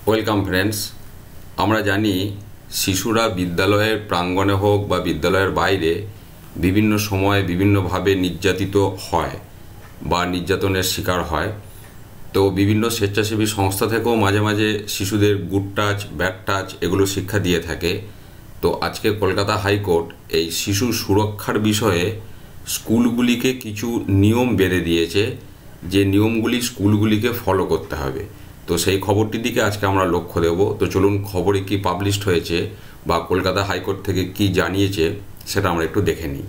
Welcome friends. আমরা জানি শিশুরা বিদ্যালয়ের প্রাঙ্গণে হোক বা বিদ্যালয়ের বাইরে বিভিন্ন সময় বিভিন্নভাবে নির্যাতিত হয় বা নির্যাতনের শিকার হয়। তো বিভিন্ন স্বেচ্ছাসেবী সংস্থা থেকেও মাঝে মাঝে শিশুদের গুড টাচ, ব্যাড টাচ এগুলো শিক্ষা দিয়ে থাকে। তো আজকে কলকাতা হাইকোর্ট এই শিশু সুরক্ষার বিষয়ে স্কুলগুলিকে কিছু নিয়ম বেঁধে দিয়েছে, যে নিয়মগুলি স্কুলগুলিকে ফলো করতে হবে। তো সেই খবরটির দিকে আজকে আমরা লক্ষ্য দেব। তো চলুন খবরে কি পাবলিশড হয়েছে বা কলকাতা হাইকোর্ট থেকে কি জানিয়েছে সেটা আমরা একটু দেখে নিই।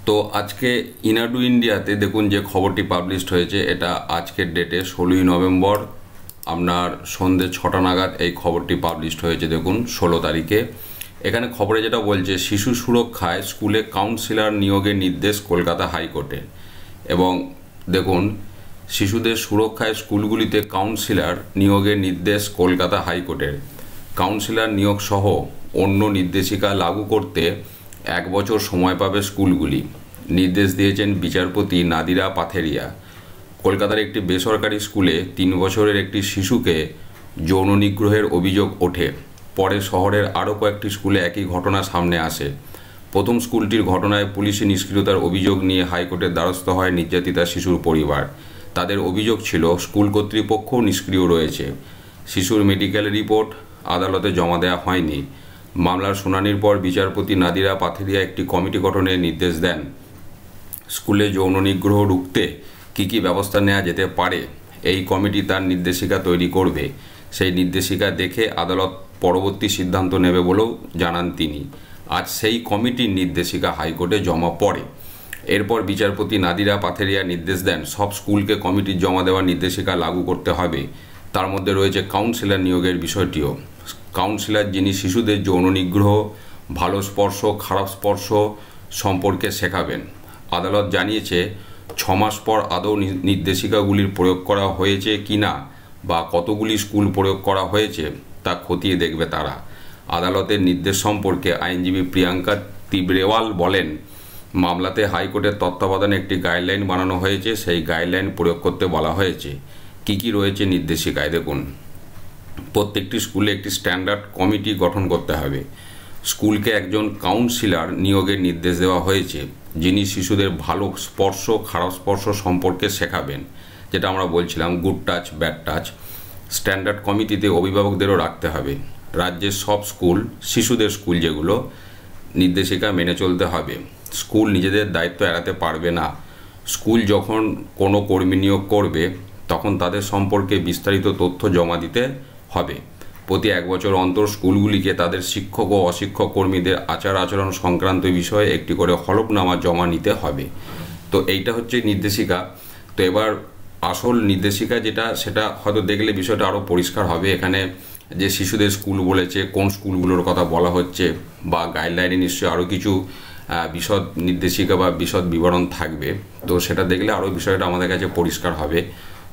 তো আজকে ইনাডু ইন্ডিয়াতে দেখুন যে খবরটি পাবলিশড হয়েছে, এটা আজকের ডেটে 16ই নভেম্বর আপনার সন্ধ্যে 6টা নাগাদ এই খবরটি পাবলিশড হয়েছে। দেখুন 16 তারিখে এখানে খবরে যেটা বলছে, শিশু সুরক্ষায় স্কুলে কাউন্সিলর নিয়োগের নির্দেশ কলকাতা হাইকোর্টে। এবং দেখুন, শিশুদের সুরক্ষায় স্কুলগুলিতে কাউন্সিলর নিয়োগের নির্দেশ কলকাতা হাইকোর্টের। কাউন্সিলর নিয়োগ সহ অন্য নির্দেশিকা লাগু করতে 1 বছর সময় পাবে স্কুলগুলি, নির্দেশ দিয়েছেন বিচারপতি নাদিরা পাথেরিয়া। কলকাতার একটি বেসরকারি স্কুলে 3 বছরের একটি শিশুকে যৌন নিগ্রহের অভিযোগ ওঠে। পরে শহরের আরও কয়েকটি স্কুলে একই ঘটনা সামনে আসে। প্রথম স্কুলটির ঘটনায় পুলিশি নিষ্ক্রিয়তার অভিযোগ নিয়ে হাইকোর্টের দ্বারস্থ হয় নির্যাতিতা শিশুর পরিবার। তাদের অভিযোগ ছিল স্কুল কর্তৃপক্ষও নিষ্ক্রিয় রয়েছে। শিশুর মেডিকেল রিপোর্ট আদালতে জমা দেওয়া হয়নি। মামলার শুনানির পর বিচারপতি নাদিরা পাথেরিয়া একটি কমিটি গঠনের নির্দেশ দেন। স্কুলে যৌন নিগ্রহ রুখতে কী কী ব্যবস্থা নেওয়া যেতে পারে এই কমিটি তার নির্দেশিকা তৈরি করবে। সেই নির্দেশিকা দেখে আদালত পরবর্তী সিদ্ধান্ত নেবে বলেও জানান তিনি। আজ সেই কমিটির নির্দেশিকা হাইকোর্টে জমা পড়ে। এরপর বিচারপতি নাদিরা পাথেরিয়া নির্দেশ দেন সব স্কুলকে কমিটির জমা দেওয়ার নির্দেশিকা লাগু করতে হবে। তার মধ্যে রয়েছে কাউন্সিলর নিয়োগের বিষয়টিও। কাউন্সিলর যিনি শিশুদের যৌন নিগ্রহ, ভালো স্পর্শ, খারাপ স্পর্শ সম্পর্কে শেখাবেন। আদালত জানিয়েছে 6 মাস পর আদৌ নির্দেশিকাগুলির প্রয়োগ করা হয়েছে কি না বা কতগুলি স্কুল প্রয়োগ করা হয়েছে তা খতিয়ে দেখবে তারা। আদালতের নির্দেশ সম্পর্কে আইনজীবী প্রিয়াঙ্কা তিব্রেওয়াল বলেন, মামলাতে হাইকোর্টের তত্ত্বাবধানে একটি গাইডলাইন বানানো হয়েছে, সেই গাইডলাইন প্রয়োগ করতে বলা হয়েছে। কি কি রয়েছে নির্দেশিকায় দেখুন। প্রত্যেকটি স্কুলে একটি স্ট্যান্ডার্ড কমিটি গঠন করতে হবে। স্কুলকে একজন কাউন্সিলর নিয়োগের নির্দেশ দেওয়া হয়েছে, যিনি শিশুদের ভালো স্পর্শ, খারাপ স্পর্শ সম্পর্কে শেখাবেন, যেটা আমরা বলছিলাম good touch, bad touch. Standard কমিটিতে অভিভাবকদেরও রাখতে হবে। রাজ্যের সব স্কুল, শিশুদের স্কুল যেগুলো, নির্দেশিকা মেনে চলতে হবে। স্কুল নিজেদের দায়িত্ব এড়াতে পারবে না। স্কুল যখন কোনো কর্মী নিয়োগ করবে তখন তাদের সম্পর্কে বিস্তারিত তথ্য জমা দিতে হবে। প্রতি 1 বছর অন্তর স্কুলগুলিকে তাদের শিক্ষক ও অশিক্ষক কর্মীদের আচার আচরণ সংক্রান্ত বিষয়ে একটি করে হলফনামা জমা নিতে হবে। তো এইটা হচ্ছে নির্দেশিকা। তো এবার আসল নির্দেশিকা যেটা, সেটা হয়তো দেখলে বিষয়টা আরও পরিষ্কার হবে। এখানে যে শিশুদের স্কুল বলেছে, কোন স্কুলগুলোর কথা বলা হচ্ছে, বা গাইডলাইনে নিশ্চয়ই আরও কিছু বিশদ নির্দেশিকা বা বিশদ বিবরণ থাকবে। তো সেটা দেখলে আরও বিষয়টা আমাদের কাছে পরিষ্কার হবে।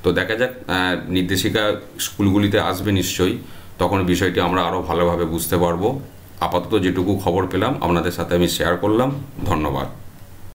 তো দেখা যাক, নির্দেশিকা স্কুলগুলিতে আসবে নিশ্চয়ই, তখন বিষয়টি আমরা আরও ভালোভাবে বুঝতে পারবো। আপাতত যেটুকু খবর পেলাম আপনাদের সাথে আমি শেয়ার করলাম। ধন্যবাদ।